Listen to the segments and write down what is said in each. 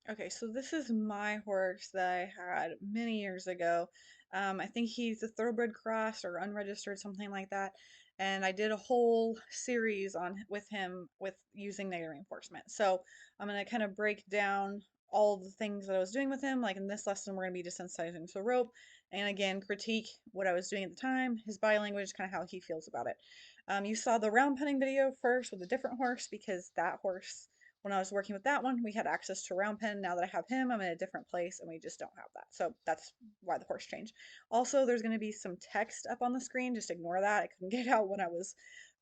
Okay, so this is my horse that I had many years ago. I think he's a thoroughbred cross or unregistered, something like that. And I did a whole series on with him with using negative reinforcement. So I'm gonna kind of break down all the things that I was doing with him. Like in this lesson, we're gonna be desensitizing to rope, and again critique what I was doing at the time, his body language, kind of how he feels about it. You saw the round penning video first with a different horse because that horse when I was working with that one, we had access to round pen. Now that I have him, I'm in a different place and we just don't have that. So that's why the horse changed. Also, there's going to be some text up on the screen. Just ignore that. I couldn't get out when I was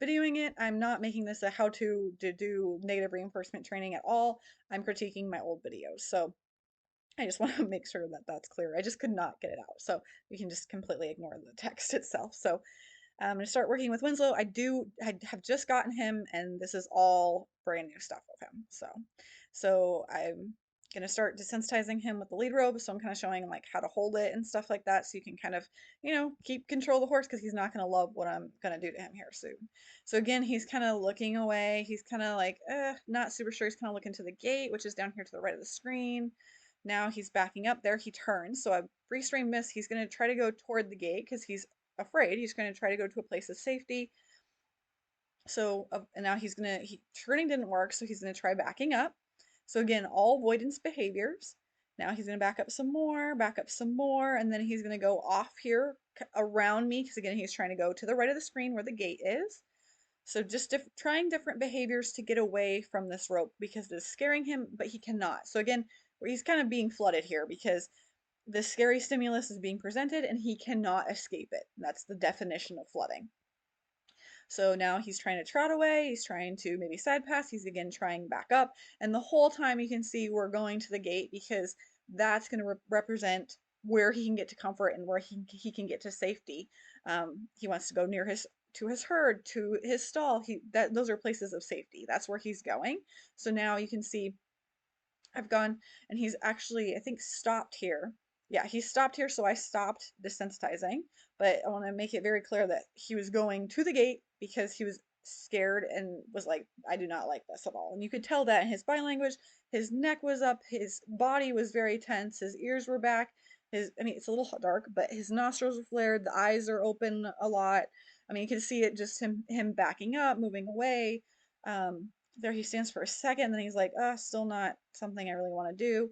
videoing it. I'm not making this a how to do negative reinforcement training at all. I'm critiquing my old videos. So I just want to make sure that that's clear. I just could not get it out. So you can just completely ignore the text itself. So I'm going to start working with Winslow. I have just gotten him, and this is all brand new stuff with him. So I'm going to start desensitizing him with the lead rope. So I'm kind of showing him like how to hold it and stuff like that. So you can kind of, keep control of the horse because he's not going to love what I'm going to do to him here soon. So again, he's kind of looking away. He's kind of like, not super sure. He's kind of looking to the gate, which is down here to the right of the screen. Now he's backing up there. He turns. So I free stream miss. He's going to try to go toward the gate because he's afraid. He's going to try to go to a place of safety. So, and now turning didn't work, so he's going to try backing up. So again, all avoidance behaviors. Now he's going to back up some more, and then he's going to go off here around me because again, he's trying to go to the right of the screen where the gate is. So just trying different behaviors to get away from this rope because it is scaring him, but he cannot. So again, he's kind of being flooded here because the scary stimulus is being presented and he cannot escape it. That's the definition of flooding. So now he's trying to trot away, he's trying to maybe side pass, he's again trying back up, and the whole time you can see we're going to the gate because that's going to represent where he can get to comfort and where he can get to safety. He wants to go near his herd, to his stall. Those are places of safety. That's where he's going. So now you can see I've gone and he's actually, I think, stopped here. Yeah, he stopped here, so I stopped desensitizing. But I want to make it very clear that he was going to the gate because he was scared and was like, I do not like this at all. And you could tell that in his body language. His neck was up, his body was very tense, his ears were back. I mean, it's a little dark, but his nostrils were flared, the eyes are open a lot. I mean, you can see it just him backing up, moving away. Um, there he stands for a second, and then he's like, still not something I really want to do.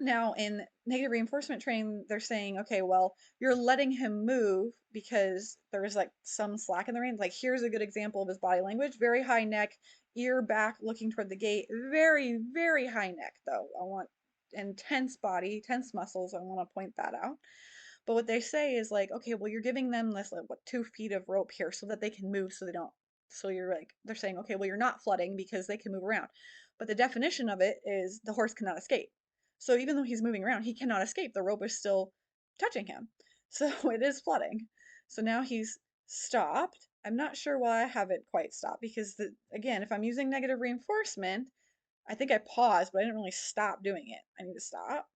Now, in negative reinforcement training, they're saying, okay, well, you're letting him move because there is like some slack in the reins. Like, here's a good example of his body language: very high neck, ear back, looking toward the gate. Very, very high neck, though. I want intense body, tense muscles. I want to point that out. But what they say is like, okay, well, you're giving them this like what 2 feet of rope here so that they can move, so they don't. So you're like, they're saying, okay, well, you're not flooding because they can move around. But the definition of it is the horse cannot escape. So even though he's moving around, he cannot escape. The rope is still touching him. So it is flooding. So now he's stopped. I'm not sure why I have it quite stopped because again, if I'm using negative reinforcement, I think I paused, but I didn't really stop doing it. I need to stop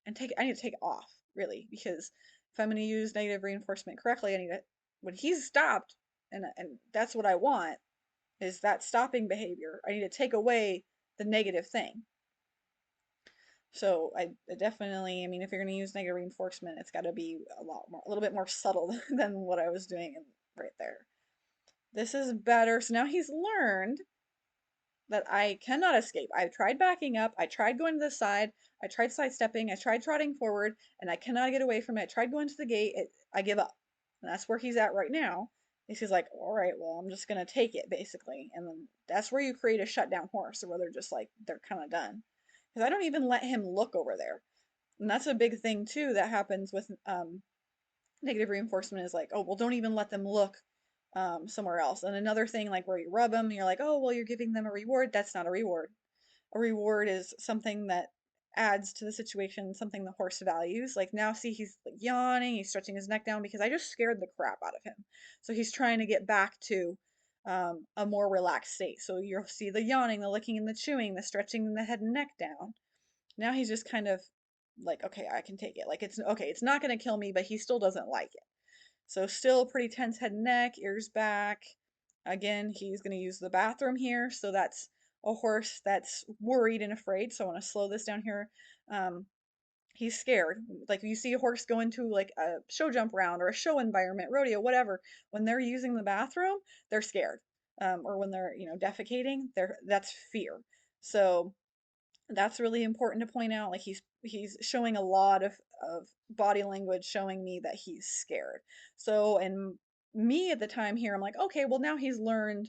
and I need to take it off, really, because if I'm going to use negative reinforcement correctly, I need to, when he's stopped, and that's what I want, is that stopping behavior. I need to take away the negative thing. So I definitely, I mean, if you're going to use negative reinforcement, it's got to be a little bit more subtle than what I was doing right there. This is better. So now he's learned that I cannot escape. I tried backing up, I tried going to the side, I tried sidestepping, I tried trotting forward, and I cannot get away from it. I tried going to the gate, I give up. And that's where he's at right now. He's like, all right, well, I'm just going to take it, basically. And then that's where you create a shutdown horse, or where they're just like, they're kind of done. Because I don't even let him look over there. And that's a big thing, too, that happens with negative reinforcement is like, oh, well, don't even let them look somewhere else. And another thing, like where you rub them, you're like, oh, well, you're giving them a reward. That's not a reward. A reward is something that adds to the situation, something the horse values. Like now, see, he's like yawning, he's stretching his neck down because I just scared the crap out of him. So he's trying to get back to a more relaxed state. So you'll see the yawning, the licking and the chewing, the stretching the head and neck down. Now he's just kind of like, okay, I can take it. Like it's okay, it's not going to kill me, but he still doesn't like it. So still pretty tense head and neck, ears back. Again, he's going to use the bathroom here, so that's a horse that's worried and afraid. So I want to slow this down here. Um, he's scared. Like you see a horse go into like a show jump round or a show environment, rodeo, whatever. When they're using the bathroom, they're scared. Or when they're, defecating, that's fear. So that's really important to point out. Like he's showing a lot of body language showing me that he's scared. So and me at the time here, I'm like, okay, well now he's learned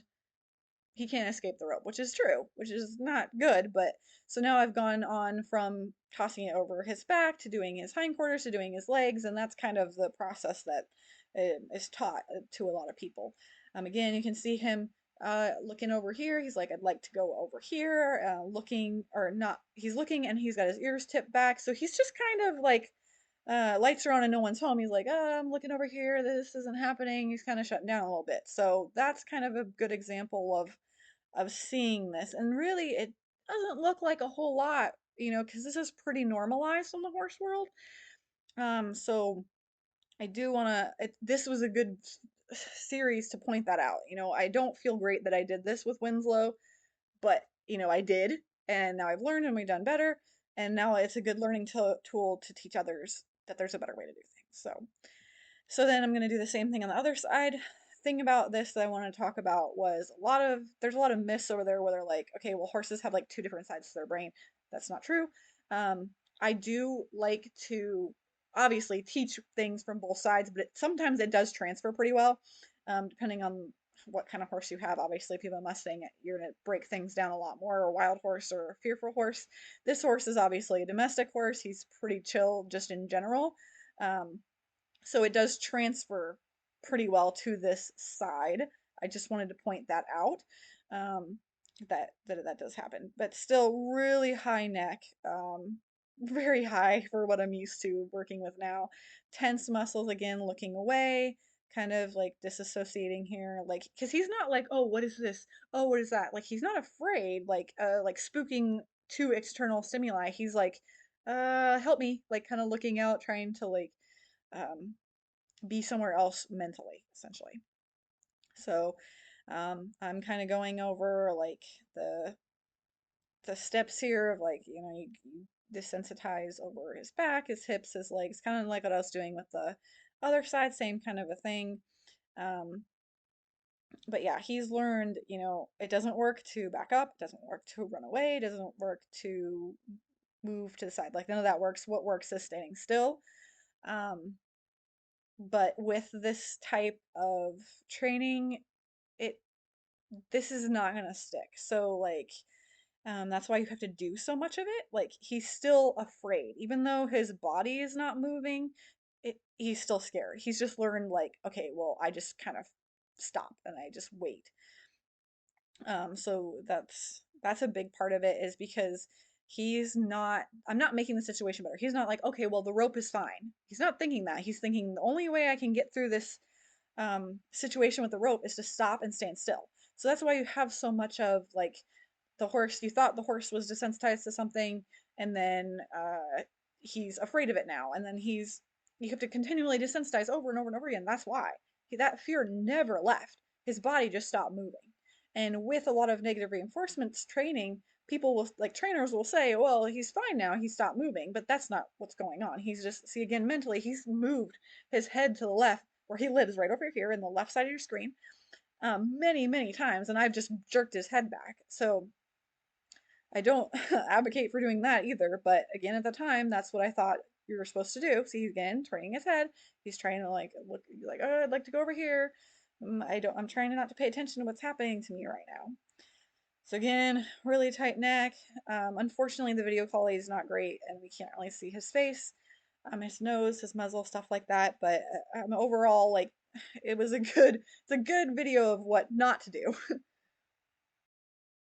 he can't escape the rope, which is true, which is not good. But so now I've gone on from tossing it over his back to doing his hindquarters to doing his legs, and that's kind of the process that is taught to a lot of people. Again, you can see him looking over here. He's like, I'd like to go over here, looking or not. He's looking and he's got his ears tipped back, so he's just kind of like lights are on and no one's home. He's like, I'm looking over here. This isn't happening. He's kind of shutting down a little bit. So that's kind of a good example of seeing this. And really, it doesn't look like a whole lot, because this is pretty normalized in the horse world. So I do want to. This was a good series to point that out. I don't feel great that I did this with Winslow, but I did, and now I've learned and we've done better. And now it's a good learning tool to teach others that there's a better way to do things. So then I'm going to do the same thing on the other side. Thing about this that I want to talk about was there's a lot of myths over there where they're like, okay, well, horses have like two different sides to their brain. That's not true. Um, I do like to obviously teach things from both sides, but sometimes it does transfer pretty well, depending on what kind of horse you have. Obviously, if you have a Mustang, you're going to break things down a lot more, or a wild horse or a fearful horse. This horse is obviously a domestic horse. He's pretty chill just in general. Um, so it does transfer pretty well to this side. I just wanted to point that out. Um, that does happen, but still really high neck, very high for what I'm used to working with now. Tense muscles again, looking away, kind of like disassociating here, like because he's not like, oh, what is this? Oh, what is that? Like he's not afraid, like spooking to external stimuli. He's like, help me, like kind of looking out, trying to like um, be somewhere else mentally, essentially. So I'm kind of going over like the the steps here of like you desensitize over his back, his hips, his legs, kind of like what I was doing with the other side, same kind of a thing. Um, but yeah, he's learned, it doesn't work to back up, it doesn't work to run away, it doesn't work to move to the side. Like none of that works. What works is standing still. Um, but with this type of training, it this is not gonna stick. So like that's why you have to do so much of it. Like he's still afraid, even though his body is not moving. He's still scared. He's just learned like, okay, well, I just kind of stop and I just wait. So that's a big part of it is because he's not. I'm not making the situation better. He's not like, okay, well, the rope is fine. He's not thinking that. He's thinking the only way I can get through this situation with the rope is to stop and stand still. So that's why you have so much of like the horse. You thought the horse was desensitized to something, and then he's afraid of it now, and then you have to continually desensitize over and over and over again. That's why that fear never left. His body just stopped moving. And with a lot of negative reinforcements training, people will like trainers will say, well, he's fine now, he stopped moving, but that's not what's going on. He's just, see, again, mentally he's moved his head to the left where he lives, right over here in the left side of your screen, many times, and I've just jerked his head back. So I don't advocate for doing that either, but again, at the time, that's what I thought you were supposed to do. See, again, turning his head, he's trying to like look like, oh, I'd like to go over here. I'm trying not to pay attention to what's happening to me right now. So again, really tight neck. Unfortunately, the video quality is not great, and we can't really see his face, his nose, his muzzle, stuff like that. But overall, like, it's a good video of what not to do.